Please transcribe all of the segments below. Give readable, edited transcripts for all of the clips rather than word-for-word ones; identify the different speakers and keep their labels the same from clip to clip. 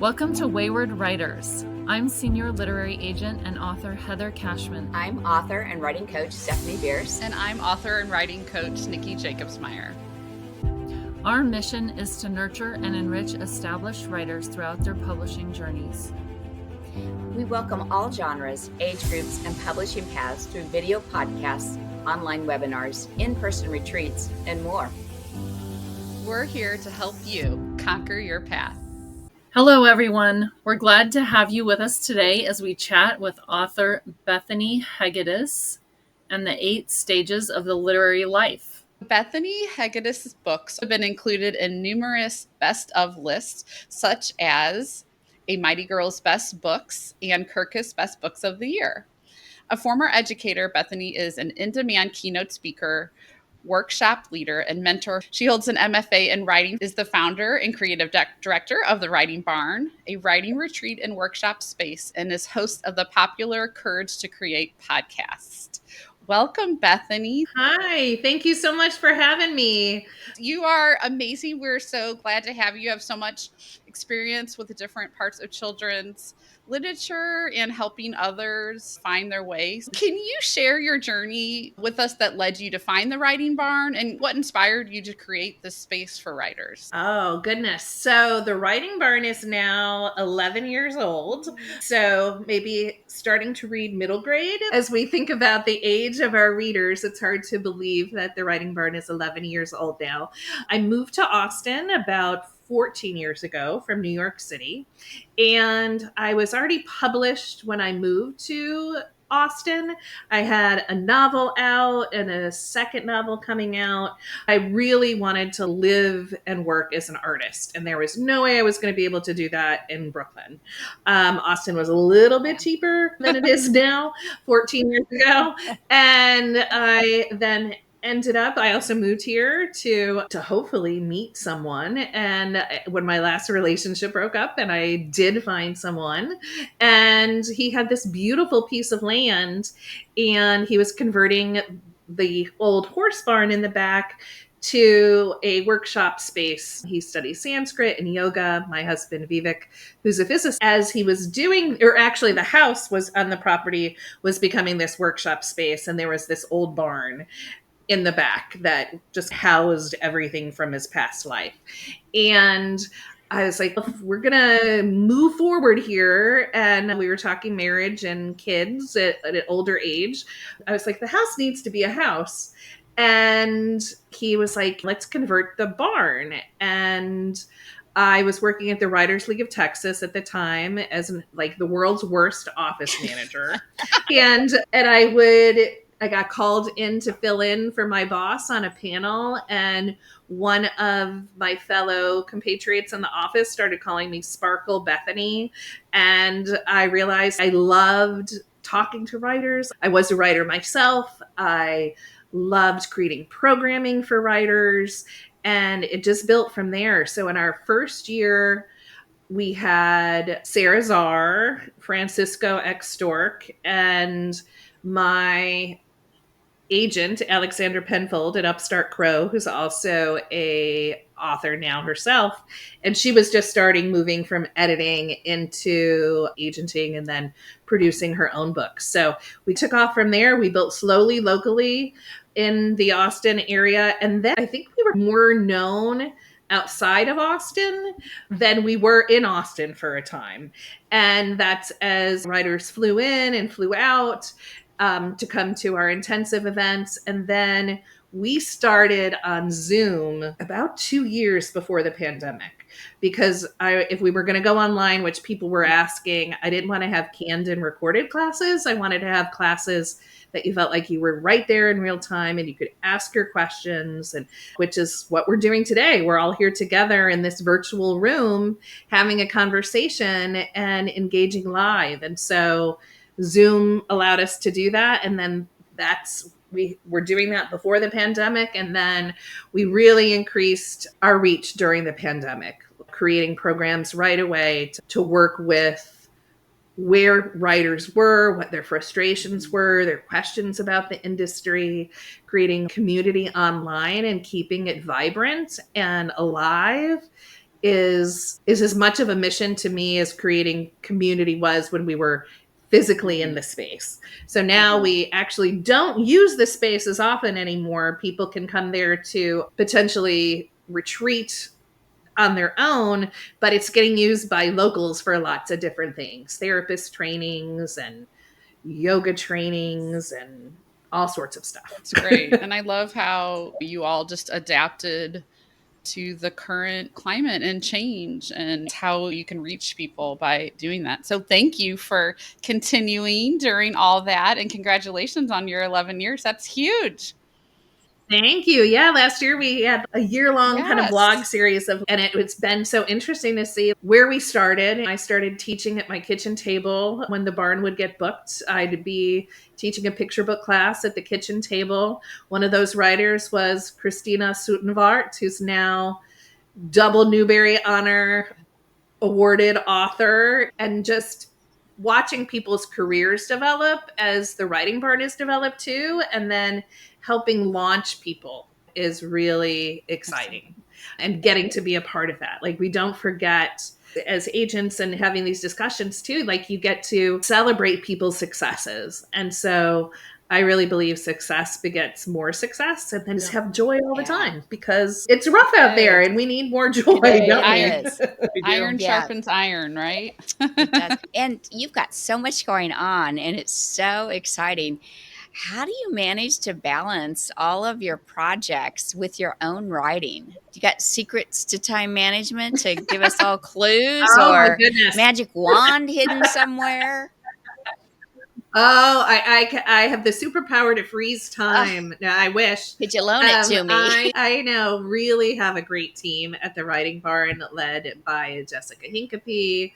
Speaker 1: Welcome to Wayward Writers. I'm Senior Literary Agent and author Heather Cashman.
Speaker 2: I'm author and writing coach Bethany Bearce.
Speaker 3: And I'm author and writing coach Nicki Jacobsmeyer.
Speaker 1: Our mission is to nurture and enrich established writers throughout their publishing journeys.
Speaker 2: We welcome all genres, age groups, and publishing paths through video podcasts, online webinars, in-person retreats, and more.
Speaker 3: We're here to help you conquer your path.
Speaker 1: Hello, everyone. We're glad to have you with us today as we chat with author Bethany Hegedus and the 8 stages of the literary life.
Speaker 3: Bethany Hegedus' books have been included in numerous best of lists, such as A Mighty Girl's Best Books and Kirkus Best Books of the Year. A former educator, Bethany is an in-demand keynote speaker, workshop leader, and mentor. She holds an MFA in writing, is the founder and creative director of The Writing Barn, a writing retreat and workshop space, and is host of the popular Courage to Create podcast. Welcome, Bethany.
Speaker 4: Hi, thank you so much for having me.
Speaker 3: You are amazing. We're so glad to have you. You have so much experience with the different parts of children's literature and helping others find their ways. Can you share your journey with us that led you to find the Writing Barn and what inspired you to create this space for writers?
Speaker 4: Oh, goodness. So the Writing Barn is now 11 years old. So maybe starting to read middle grade. As we think about the age of our readers, it's hard to believe that the Writing Barn is 11 years old now. I moved to Austin about 14 years ago from New York City. And I was already published when I moved to Austin. I had a novel out and a second novel coming out. I really wanted to live and work as an artist, and there was no way I was going to be able to do that in Brooklyn. Austin was a little bit cheaper than it is now, 14 years ago. And I then I also moved here to hopefully meet someone. And when my last relationship broke up, and I did find someone, and he had this beautiful piece of land, and he was converting the old horse barn in the back to a workshop space. He studies Sanskrit and yoga. My husband, Vivek, who's a physicist, as he was doing, or actually the house was on the property, was becoming this workshop space. And there was this old barn in the back that just housed everything from his past life. And I was like, we're going to move forward here. And we were talking marriage and kids at an older age. I was like, the house needs to be a house. And he was like, let's convert the barn. And I was working at the Writers League of Texas at the time as like the world's worst office manager. and I got called in to fill in for my boss on a panel, and one of my fellow compatriots in the office started calling me Sparkle Bethany. And I realized I loved talking to writers. I was a writer myself. I loved creating programming for writers, and it just built from there. So in our first year, we had Sarah Czar, Francisco X. Stork, and my agent, Alexandra Penfold at Upstart Crow, who's also a author now herself. And she was just moving from editing into agenting and then producing her own books. So we took off from there. We built slowly, locally in the Austin area. And then I think we were more known outside of Austin than we were in Austin for a time. And that's as writers flew in and flew out to come to our intensive events. And then we started on Zoom about 2 years before the pandemic, because if we were going to go online, which people were asking, I didn't want to have canned and recorded classes. I wanted to have classes that you felt like you were right there in real time and you could ask your questions, and which is what we're doing today. We're all here together in this virtual room having a conversation and engaging live. And so Zoom allowed us to do that. And then we were doing that before the pandemic. And then we really increased our reach during the pandemic, creating programs right away to work with where writers were, what their frustrations were, their questions about the industry, creating community online and keeping it vibrant and alive. is as much of a mission to me as creating community was when we were physically in the space. So now we actually don't use the space as often anymore. People can come there to potentially retreat on their own, but it's getting used by locals for lots of different things, therapist trainings and yoga trainings and all sorts of stuff.
Speaker 3: That's great. And I love how you all just adapted to the current climate and change and how you can reach people by doing that. So thank you for continuing during all that, and congratulations on your 11 years. That's huge.
Speaker 4: Thank you. Yeah, last year we had a year-long kind of
Speaker 3: Yes.
Speaker 4: vlog series and it's been so interesting to see where we started. I started teaching at my kitchen table when the barn would get booked. I'd be teaching a picture book class at the kitchen table. One of those writers was Christina Sutenvart, who's now double Newbery Honor awarded author, and just watching people's careers develop as the writing barn is developed too, and then helping launch people is really exciting, and getting to be a part of that. Like, we don't forget as agents and having these discussions too, like, you get to celebrate people's successes. And so I really believe success begets more success, and then just have joy all the time, because it's rough out there and we need more joy.
Speaker 2: It is.
Speaker 3: Iron sharpens iron, right?
Speaker 2: It does. And you've got so much going on, and it's so exciting. How do you manage to balance all of your projects with your own writing? You got secrets to time management to give us all clues, or magic wand hidden somewhere?
Speaker 4: Oh, I have the superpower to freeze time. No, I wish.
Speaker 2: Could you loan it to me?
Speaker 4: I know, really have a great team at the Writing Barn, led by Jessica Hincapie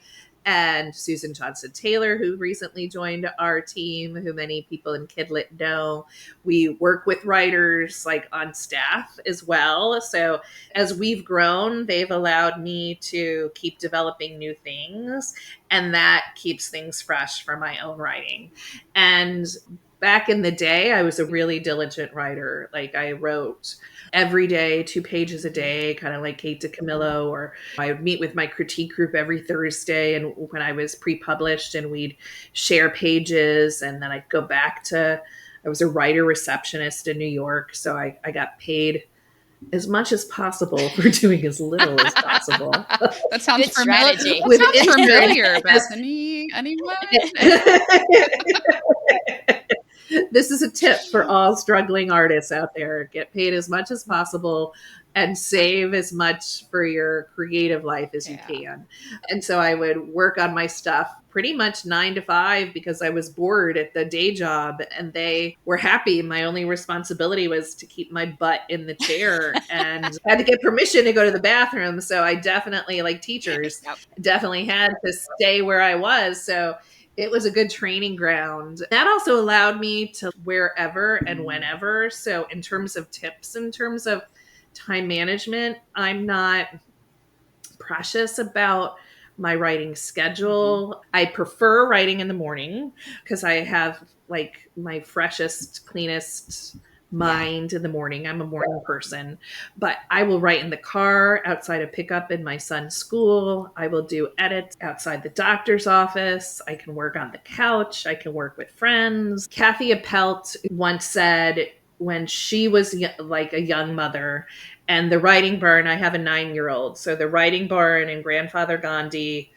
Speaker 4: and Susan Johnson Taylor, who recently joined our team, who many people in Kidlit know. We work with writers like on staff as well. So as we've grown, they've allowed me to keep developing new things, and that keeps things fresh for my own writing. And back in the day, I was a really diligent writer. Like, I wrote every day, 2 pages a day, kind of like Kate DiCamillo, or I would meet with my critique group every Thursday, and when I was pre-published, and we'd share pages, and then I'd go back to, I was a writer receptionist in New York, so I got paid as much as possible for doing as little as possible.
Speaker 3: That sounds
Speaker 2: Good
Speaker 3: familiar.
Speaker 2: strategy.
Speaker 3: That sounds familiar, Bethany. Anyone?
Speaker 4: This is a tip for all struggling artists out there. Get paid as much as possible and save as much for your creative life as you can. And so I would work on my stuff pretty much 9 to 5, because I was bored at the day job, and they were happy. My only responsibility was to keep my butt in the chair, and I had to get permission to go to the bathroom. So I definitely, like teachers, definitely had to stay where I was. So it was a good training ground. That also allowed me to wherever and whenever. So in terms of tips, in terms of time management, I'm not precious about my writing schedule. I prefer writing in the morning, because I have like my freshest, cleanest mind in the morning. I'm a morning person, but I will write in the car, outside of pickup in my son's school. I will do edits outside the doctor's office. I can work on the couch. I can work with friends. Kathy Appelt once said, when she was like a young mother, and the Writing Barn, I have a 9-year-old. So the Writing Barn and Grandfather Gandhi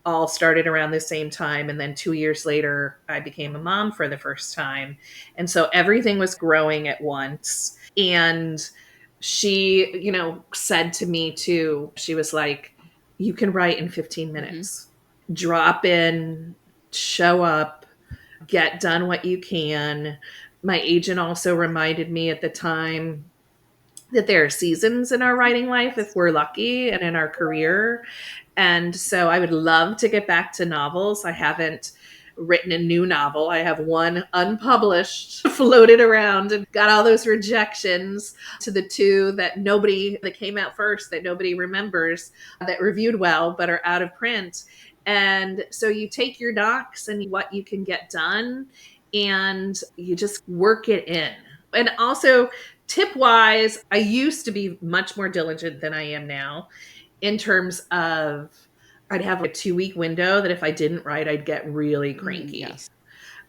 Speaker 4: all started around the same time. And then 2 years later, I became a mom for the first time. And so everything was growing at once. And she, said to me too, she was like, you can write in 15 minutes. Drop in, show up, get done what you can. My agent also reminded me at the time that there are seasons in our writing life if we're lucky, and in our career. And so I would love to get back to novels. I haven't written a new novel. I have one unpublished floated around, and got all those rejections to the 2 that came out first, that nobody remembers, that reviewed well but are out of print. And so you take your knocks and what you can get done, and you just work it in. And also, tip wise, I used to be much more diligent than I am now. in terms of I'd have a 2-week window that if I didn't write, I'd get really cranky.
Speaker 3: Yes.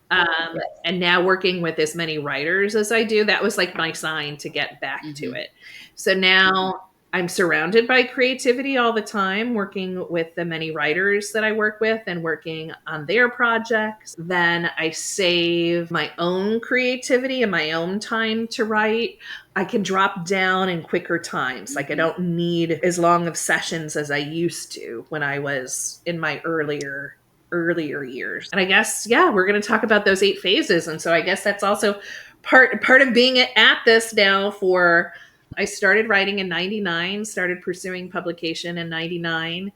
Speaker 4: And now working with as many writers as I do, that was like my sign to get back to it. So now I'm surrounded by creativity all the time, working with the many writers that I work with and working on their projects. Then I save my own creativity and my own time to write. I can drop down in quicker times. Like I don't need as long of sessions as I used to when I was in my earlier years. And I guess, yeah, we're going to talk about those 8 phases. And so I guess that's also part of being at this now for, I started writing in 99, started pursuing publication in 99,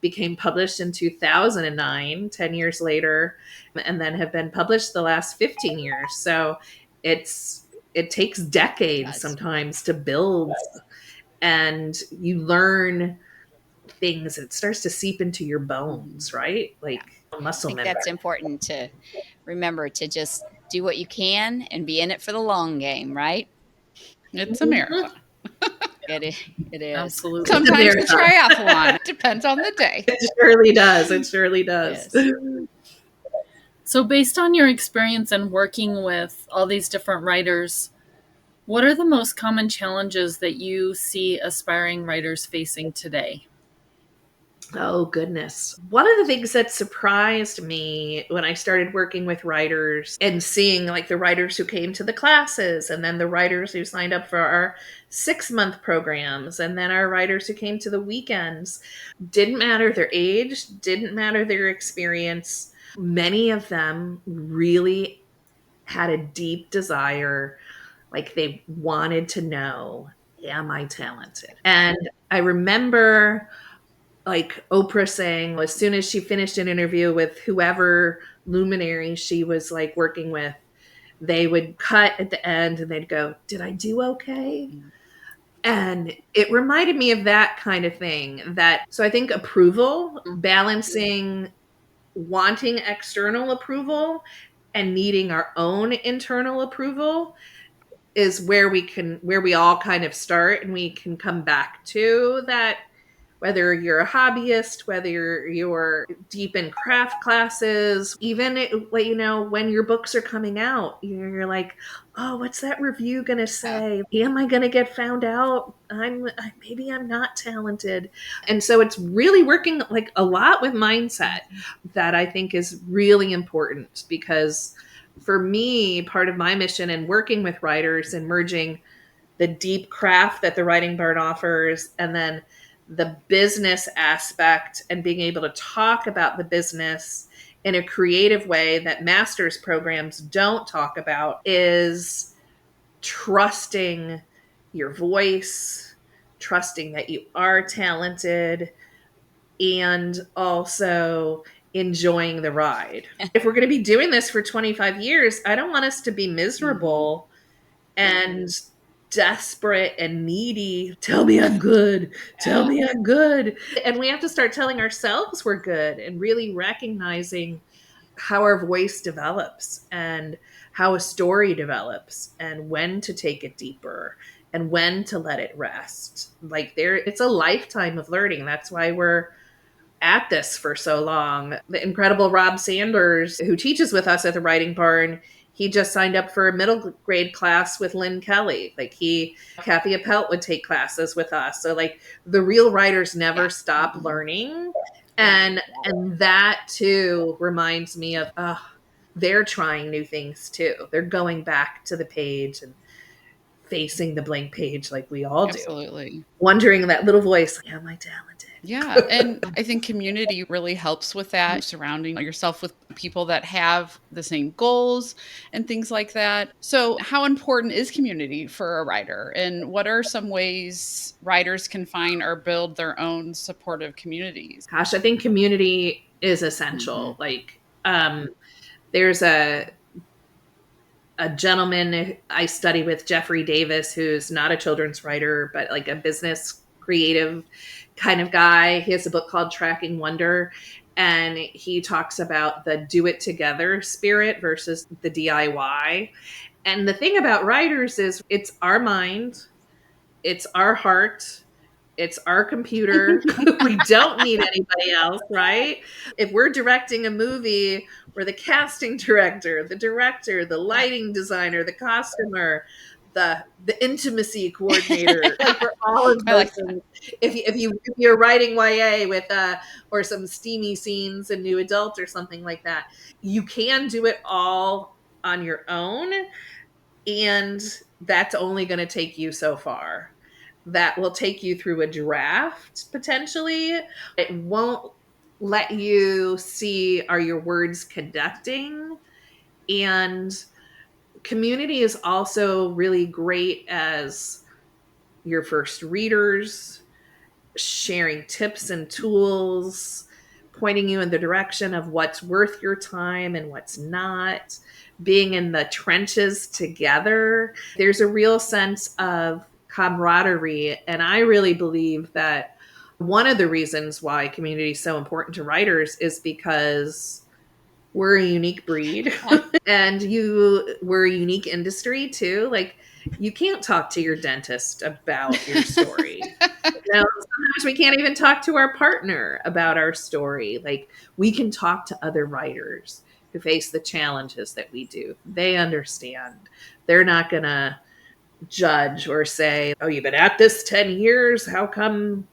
Speaker 4: became published in 2009, 10 years later, and then have been published the last 15 years. So it takes decades sometimes to build, and you learn things. It starts to seep into your bones, right? Like muscle memory.
Speaker 2: That's important to remember, to just do what you can and be in it for the long game, right?
Speaker 3: It's a marathon.
Speaker 2: It is.
Speaker 1: Absolutely.
Speaker 3: Sometimes a triathlon. Depends on the day.
Speaker 4: It surely does. It surely does.
Speaker 2: Yes.
Speaker 1: So based on your experience and working with all these different writers, what are the most common challenges that you see aspiring writers facing today?
Speaker 4: Oh, goodness. One of the things that surprised me when I started working with writers and seeing like the writers who came to the classes, and then the writers who signed up for our 6-month programs, and then our writers who came to the weekends, didn't matter their age, didn't matter their experience. Many of them really had a deep desire, like they wanted to know, am I talented? And I remember like Oprah saying, as soon as she finished an interview with whoever luminary she was like working with, they would cut at the end and they'd go, did I do okay? And it reminded me of that kind of thing. So I think approval, balancing wanting external approval and needing our own internal approval, is where we all kind of start, and we can come back to that. Whether you're a hobbyist, whether you're deep in craft classes, even when your books are coming out, you're like, oh, what's that review going to say? Am I going to get found out? Maybe I'm not talented. And so it's really working like a lot with mindset that I think is really important, because for me, part of my mission in working with writers and merging the deep craft that the Writing Barn offers and then the business aspect and being able to talk about the business in a creative way that master's programs don't talk about, is trusting your voice, trusting that you are talented, and also enjoying the ride. If we're going to be doing this for 25 years, I don't want us to be miserable and desperate and needy. Tell me I'm good. Tell me I'm good. And we have to start telling ourselves we're good, and really recognizing how our voice develops and how a story develops, and when to take it deeper and when to let it rest. Like it's a lifetime of learning. That's why we're at this for so long. The incredible Rob Sanders, who teaches with us at the Writing Barn, he just signed up for a middle grade class with Lynn Kelly. Like Kathy Appelt would take classes with us. So like the real writers never stop learning. And that too reminds me of, they're trying new things too. They're going back to the page and facing the blank page like we all do.
Speaker 3: Absolutely.
Speaker 4: Wondering that little voice, am I talented?
Speaker 3: Yeah. And I think community really helps with that, surrounding yourself with people that have the same goals and things like that. So how important is community for a writer? And what are some ways writers can find or build their own supportive communities?
Speaker 4: Gosh, I think community is essential. Like, there's a gentleman I study with, Jeffrey Davis, who's not a children's writer, but like a business creative kind of guy. He has a book called Tracking Wonder, and he talks about the do it together spirit versus the DIY. And the thing about writers is it's our mind, it's our heart, It's our computer. We don't need anybody else, right? If we're directing a movie, we're the casting director, the director, the lighting designer, the costumer, the intimacy coordinator, like for all of
Speaker 3: I
Speaker 4: those
Speaker 3: like that.
Speaker 4: things. If you're writing YA with or some steamy scenes in new adult or something like that, you can do it all on your own, and that's only going to take you so far. That will take you through a draft potentially. It won't let you see, are your words conducting? And community is also really great as your first readers, sharing tips and tools, pointing you in the direction of what's worth your time and what's not, being in the trenches together. There's a real sense of camaraderie. And I really believe that one of the reasons why community is so important to writers is because we're a unique breed. And we're a unique industry too. Like, you can't talk to your dentist about your story. Now, sometimes we can't even talk to our partner about our story. Like, we can talk to other writers who face the challenges that we do. They understand. They're not going to judge or say, oh, you've been at this 10 years. How come?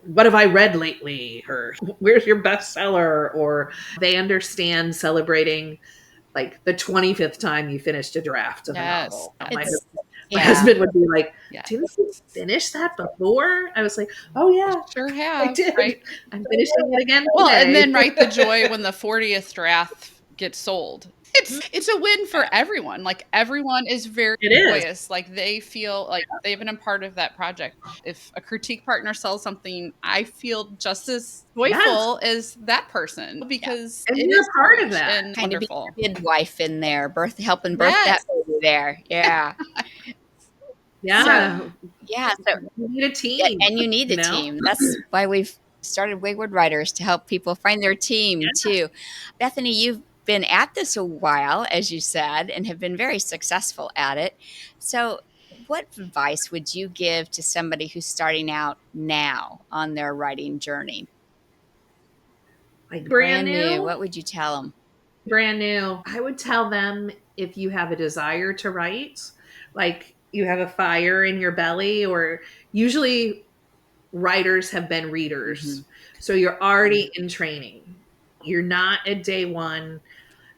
Speaker 4: What have I read lately? Or where's your bestseller? Or they understand celebrating like the 25th time you finished a draft of a
Speaker 3: Yes.
Speaker 4: novel.
Speaker 2: It's
Speaker 4: My
Speaker 2: yeah.
Speaker 4: husband would be like,
Speaker 3: Yes.
Speaker 4: didn't you finish that before? I was like, oh yeah,
Speaker 3: Sure
Speaker 4: I
Speaker 3: have.
Speaker 4: did.
Speaker 3: Right.
Speaker 4: I'm finishing it again
Speaker 3: Well,
Speaker 4: today.
Speaker 3: and then right, the joy when the 40th draft gets sold. It's a win for everyone. Like, everyone is very
Speaker 4: It is.
Speaker 3: joyous. Like, they feel like they've been a part of that project. If a critique partner sells something, I feel just as
Speaker 4: Yes.
Speaker 3: joyful as that person, because
Speaker 4: And
Speaker 3: it
Speaker 4: you're
Speaker 3: is
Speaker 4: a part of
Speaker 3: huge
Speaker 4: that.
Speaker 3: and
Speaker 2: Kind of be
Speaker 3: wonderful.
Speaker 2: a midwife in there, helping birth that
Speaker 3: Yes.
Speaker 2: baby there. Yeah.
Speaker 4: Yeah.
Speaker 2: So yeah, so
Speaker 4: You need a team,
Speaker 2: and you need
Speaker 4: you
Speaker 2: a
Speaker 4: know?
Speaker 2: team. That's why we've started Wayward Writers, to help people find their team too. Bethany, you've been at this a while, as you said, and have been very successful at it. So what advice would you give to somebody who's starting out now on their writing journey?
Speaker 4: Like brand new.
Speaker 2: What would you tell them?
Speaker 4: Brand new. I would tell them, if you have a desire to write, like you have a fire in your belly, or usually writers have been readers. So you're already in training. You're not at day one.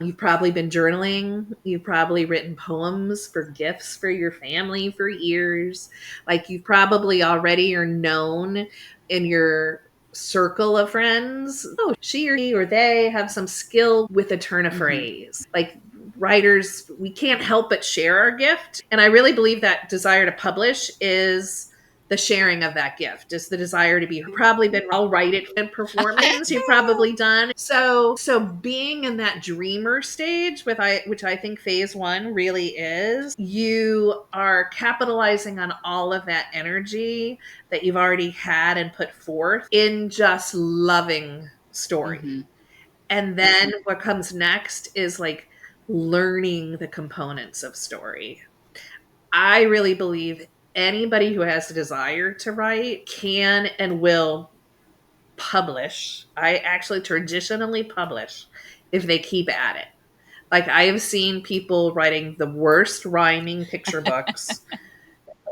Speaker 4: You've probably been journaling. You've probably written poems for gifts for your family for years. Like, you probably already are known in your circle of friends. Oh, she or he or they have some skill with a turn of phrase. Like, writers, we can't help but share our gift. And I really believe that desire to publish is the sharing of that gift, is the desire to be. Probably been, I'll write it in performance you've probably done. So being in that dreamer stage, which I think phase one really is, you are capitalizing on all of that energy that you've already had and put forth in just loving story. And then what comes next is like learning the components of story. I really believe anybody who has a desire to write can and will publish. I actually traditionally publish if they keep at it. Like, I have seen people writing the worst rhyming picture books,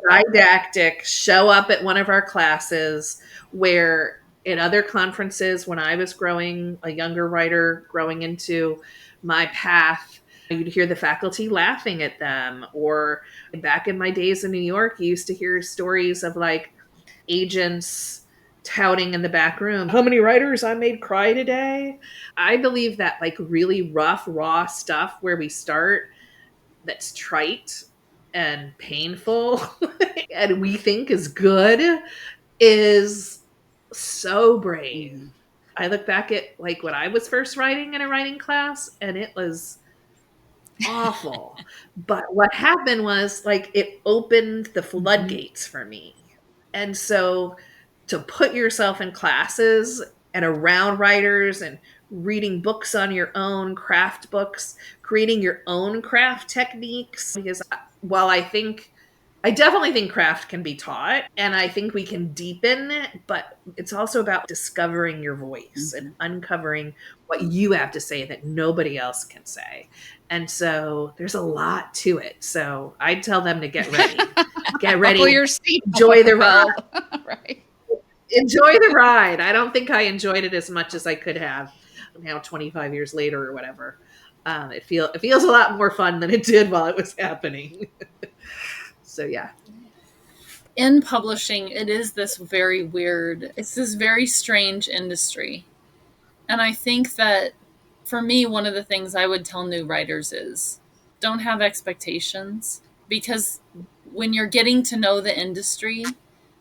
Speaker 4: didactic, show up at one of our classes, where in other conferences, when I was growing, a younger writer growing into my path, you'd hear the faculty laughing at them. Or back in my days in New York, you used to hear stories of like agents touting in the back room, how many writers I made cry today. I believe that like really rough, raw stuff where we start, that's trite and painful and we think is good, is so brave. I look back at like when I was first writing in a writing class, and it was awful. But what happened was, like, it opened the floodgates for me. And so to put yourself in classes and around writers and reading books on your own, craft books, creating your own craft techniques, because while I think I definitely think craft can be taught, and I think we can deepen it, but it's also about discovering your voice and uncovering what you have to say that nobody else can say. And so there's a lot to it. So I'd tell them to get ready. Get ready.
Speaker 3: Buckle your seat.
Speaker 4: Enjoy the ride.
Speaker 3: Right.
Speaker 4: Enjoy the ride. I don't think I enjoyed it as much as I could have now 25 years later or whatever. It feels a lot more fun than it did while it was happening. So yeah.
Speaker 1: In publishing, it's this very strange industry. And I think that for me, one of the things I would tell new writers is don't have expectations, because when you're getting to know the industry,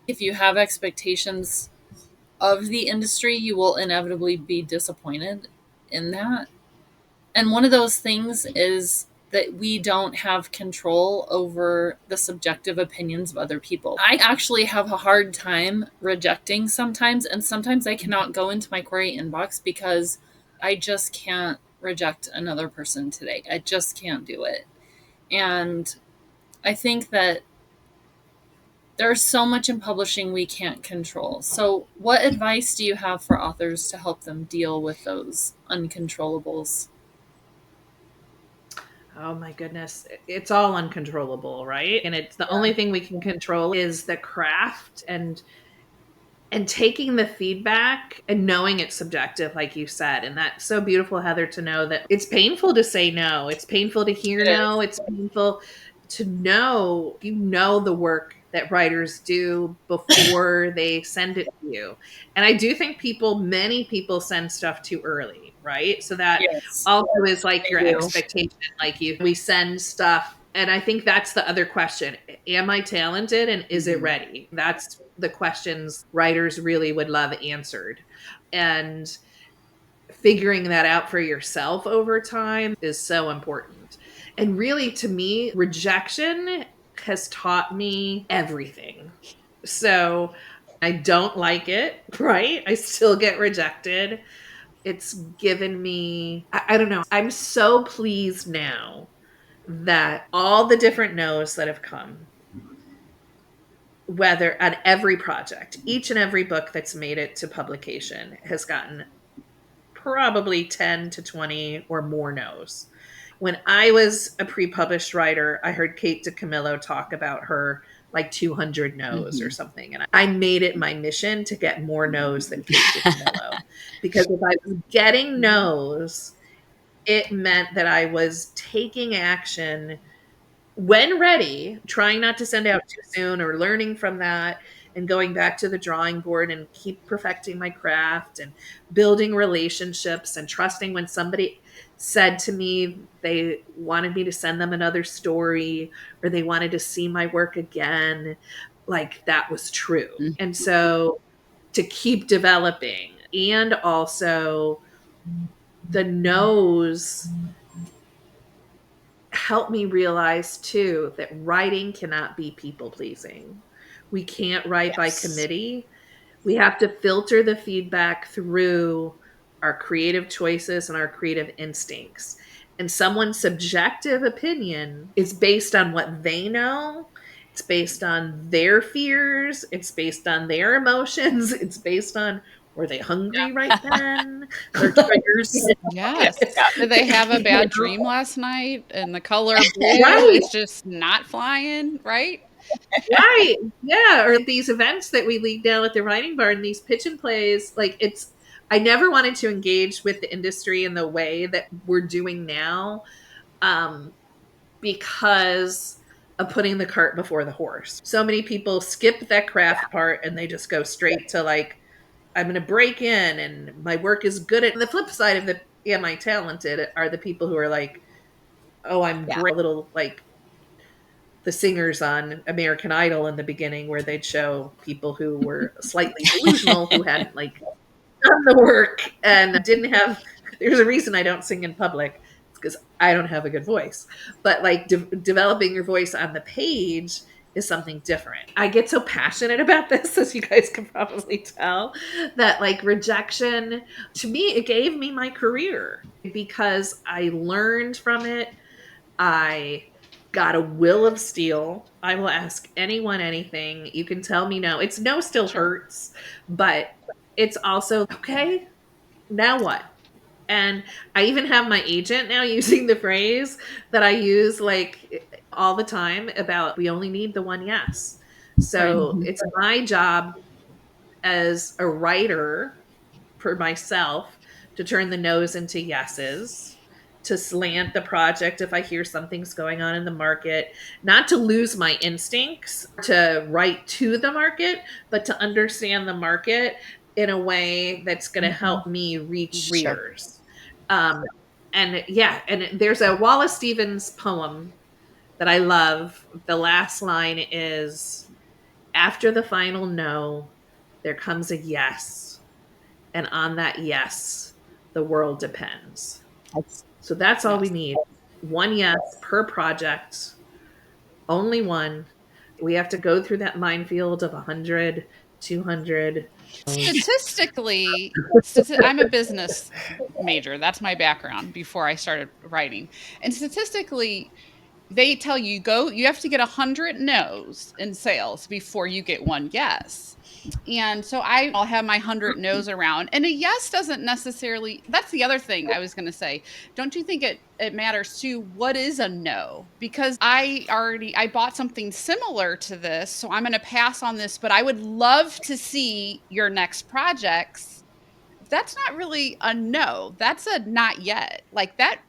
Speaker 1: if you have expectations of the industry, you will inevitably be disappointed in that. And one of those things is that we don't have control over the subjective opinions of other people. I actually have a hard time rejecting sometimes, and sometimes I cannot go into my query inbox because I just can't reject another person today. I just can't do it. And I think that there's so much in publishing we can't control. So, what advice do you have for authors to help them deal with those uncontrollables?
Speaker 4: Oh my goodness. It's all uncontrollable, right? And it's the only thing we can control is the craft and taking the feedback and knowing it's subjective, like you said. And that's so beautiful, Heather, to know that it's painful to say no. It's painful to hear no. It's painful to know, the work that writers do before they send it to you. And I do think many people send stuff too early, right? So that also is like your expectation. Like we send stuff. And I think that's the other question. Am I talented and is it ready? That's the questions writers really would love answered. And figuring that out for yourself over time is so important. And really, to me, rejection has taught me everything. So I don't like it, right? I still get rejected. It's given me, I don't know, I'm so pleased now that all the different no's that have come, whether on every project, each and every book that's made it to publication has gotten probably 10 to 20 or more no's. When I was a pre-published writer, I heard Kate DiCamillo talk about her like 200 no's or something. And I made it my mission to get more no's than Kate DiCamillo. Because if I was getting no's, it meant that I was taking action when ready, trying not to send out too soon or learning from that and going back to the drawing board and keep perfecting my craft and building relationships and trusting when somebody said to me they wanted me to send them another story or they wanted to see my work again, like that was true. And so to keep developing, and also the no's helped me realize too that writing cannot be people pleasing. We can't write by committee. We have to filter the feedback through our creative choices and our creative instincts. And someone's subjective opinion is based on what they know. It's based on their fears. It's based on their emotions. It's based on, were they hungry right then?
Speaker 1: Their triggers.
Speaker 3: Yes. Did they have a bad dream last night and the color blue
Speaker 4: Right.
Speaker 3: is just not flying, right?
Speaker 4: Right. Yeah. Or these events that we lead down at the writing barn, these pitch and plays, like I never wanted to engage with the industry in the way that we're doing now, because of putting the cart before the horse. So many people skip that craft part and they just go straight to like, I'm going to break in and my work is good. And the flip side of the, am I talented, are the people who are like, oh, I'm great. A little like the singers on American Idol in the beginning, where they'd show people who were slightly delusional, who hadn't like done the work and didn't have. There's a reason I don't sing in public. It's because I don't have a good voice. But like developing your voice on the page is something different. I get so passionate about this, as you guys can probably tell, that like rejection, to me, it gave me my career because I learned from it. I got a will of steel. I will ask anyone anything. You can tell me no. It's no still hurts, but it's also okay. Now what? And I even have my agent now using the phrase that I use like all the time about we only need the one yes.
Speaker 1: Right.
Speaker 4: So it's my job as a writer for myself to turn the no's into yeses, to slant the project if I hear something's going on in the market, not to lose my instincts to write to the market, but to understand the market in a way that's going to help me reach
Speaker 2: Sure.
Speaker 4: readers. Um, and yeah, and there's a Wallace Stevens poem that I love. The last line is, after the final no, there comes a yes. And on that yes, the world depends.
Speaker 2: That's
Speaker 4: So that's all we
Speaker 3: Yes.
Speaker 4: need. One yes per project, only one. We have to go through that minefield of 100, 200.
Speaker 3: Statistically, I'm a business major. That's my background before I started writing. And statistically, they tell you you have to get 100 no's in sales before you get one yes. And so I'll have my 100 no's around, and a yes doesn't necessarily, that's the other thing I was going to say. Don't you think it matters too what is a no? Because I bought something similar to this, so I'm going to pass on this, but I would love to see your next projects. That's not really a no. That's a not yet. Like, that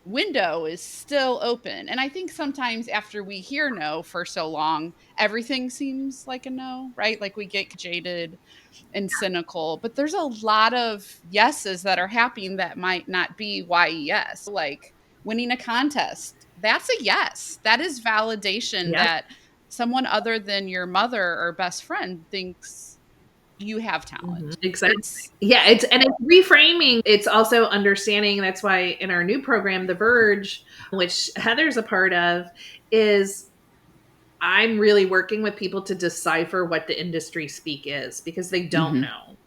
Speaker 3: window is still open. And I think sometimes after we hear no for so long, everything seems like a no, right? Like, we get jaded and cynical, but there's a lot of yeses that are happening that might not be why yes. Like winning a contest, that's a yes. That is validation
Speaker 4: Yeah.
Speaker 3: that someone other than your mother or best friend thinks you have talent.
Speaker 4: Exactly.
Speaker 3: It's
Speaker 4: Yeah, it's reframing. It's also understanding. That's why in our new program, The Verge, which Heather's a part of, is I'm really working with people to decipher what the industry speak is because they don't
Speaker 2: mhm.
Speaker 4: know.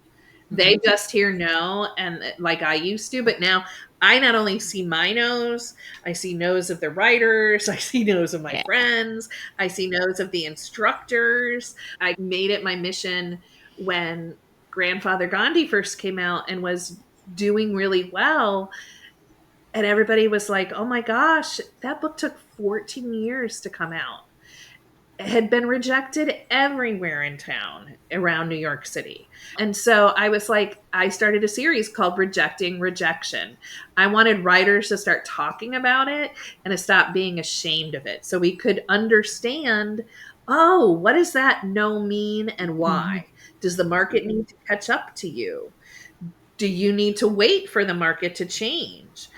Speaker 4: They just hear no, and like I used to, but now I not only see my no's, I see no's of the writers, I see no's of my
Speaker 2: Yeah.
Speaker 4: friends, I see no's of the instructors. I made it my mission when Grandfather Gandhi first came out and was doing really well. And everybody was like, oh my gosh, that book took 14 years to come out, had been rejected everywhere in town around New York City. And so I was like, I started a series called Rejecting Rejection. I wanted writers to start talking about it and to stop being ashamed of it so we could understand, oh, what does that no mean and why? Does the market need to catch up to you? Do you need to wait for the market to change?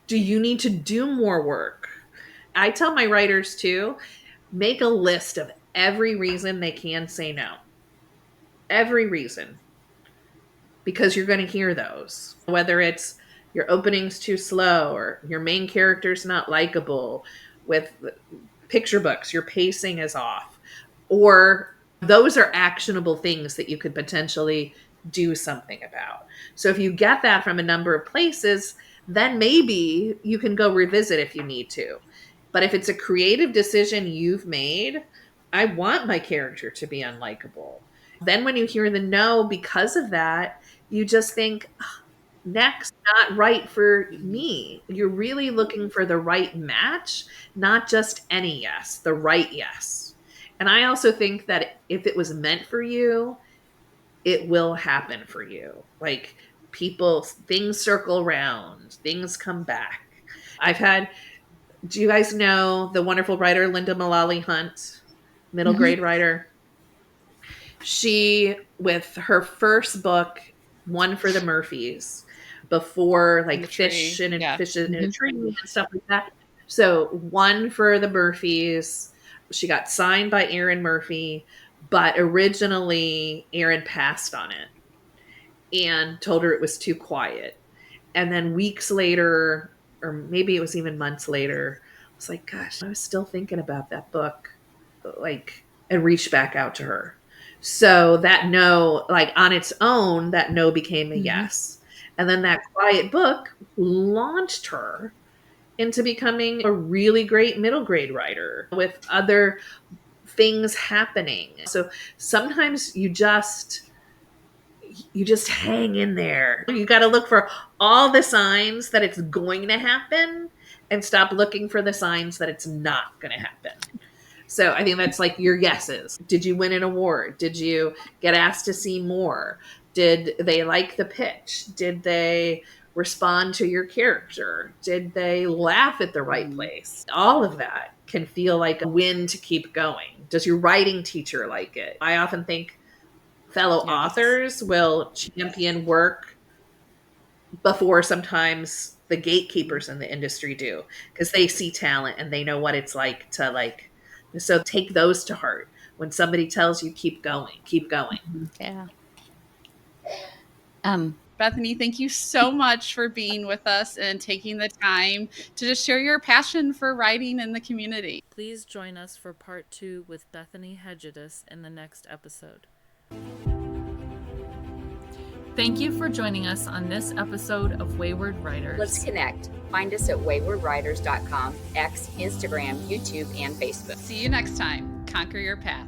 Speaker 4: Do you need to do more work? I tell my writers too, make a list of every reason they can say no. Every reason. Because you're going to hear those. Whether it's your opening's too slow or your main character's not likable, with picture books, your pacing is off, or those are actionable things that you could potentially do something about. So if you get that from a number of places, then maybe you can go revisit if you need to. But if it's a creative decision you've made, I want my character to be unlikable. Then when you hear the no because of that, you just think, next, not right for me. You're really looking for the right match, not just any yes, the right yes. And I also think that if it was meant for you, it will happen for you. Like, people, things circle around, things come back. I've had, do you guys know the wonderful writer Linda Mullally Hunt, middle
Speaker 2: Mhm.
Speaker 4: grade writer? She, with her first book, won for the Murphys before,
Speaker 3: in
Speaker 4: like
Speaker 3: the tree. Yeah.
Speaker 4: fish in a
Speaker 2: Mhm.
Speaker 4: tree and stuff like that. So won for the Murphys. She got signed by Aaron Murphy, but originally Aaron passed on it and told her it was too quiet. And then weeks later, or maybe it was even months later, I was like, gosh, I was still thinking about that book, like, and reached back out to her. So that no, like on its own, that no became a
Speaker 2: Mhm.
Speaker 4: yes. And then that quiet book launched her into becoming a really great middle grade writer with other things happening. So sometimes you just hang in there. You got to look for all the signs that it's going to happen and stop looking for the signs that it's not going to happen. So I think that's like your yeses. Did you win an award? Did you get asked to see more? Did they like the pitch? Did they respond to your character? Did they laugh at the right place? All of that can feel like a win to keep going. Does your writing teacher like it? I often think fellow authors will champion work before sometimes the gatekeepers in the industry do, because they see talent and they know what it's like to like. So take those to heart. When somebody tells you keep going, keep going.
Speaker 2: Yeah.
Speaker 3: Bethany, thank you so much for being with us and taking the time to just share your passion for writing in the community.
Speaker 1: Please join us for part 2 with Bethany Hegedus in the next episode. Thank you for joining us on this episode of Wayward Writers.
Speaker 2: Let's connect. Find us at waywardwriters.com, X, Instagram, YouTube, and Facebook.
Speaker 3: See you next time. Conquer your path.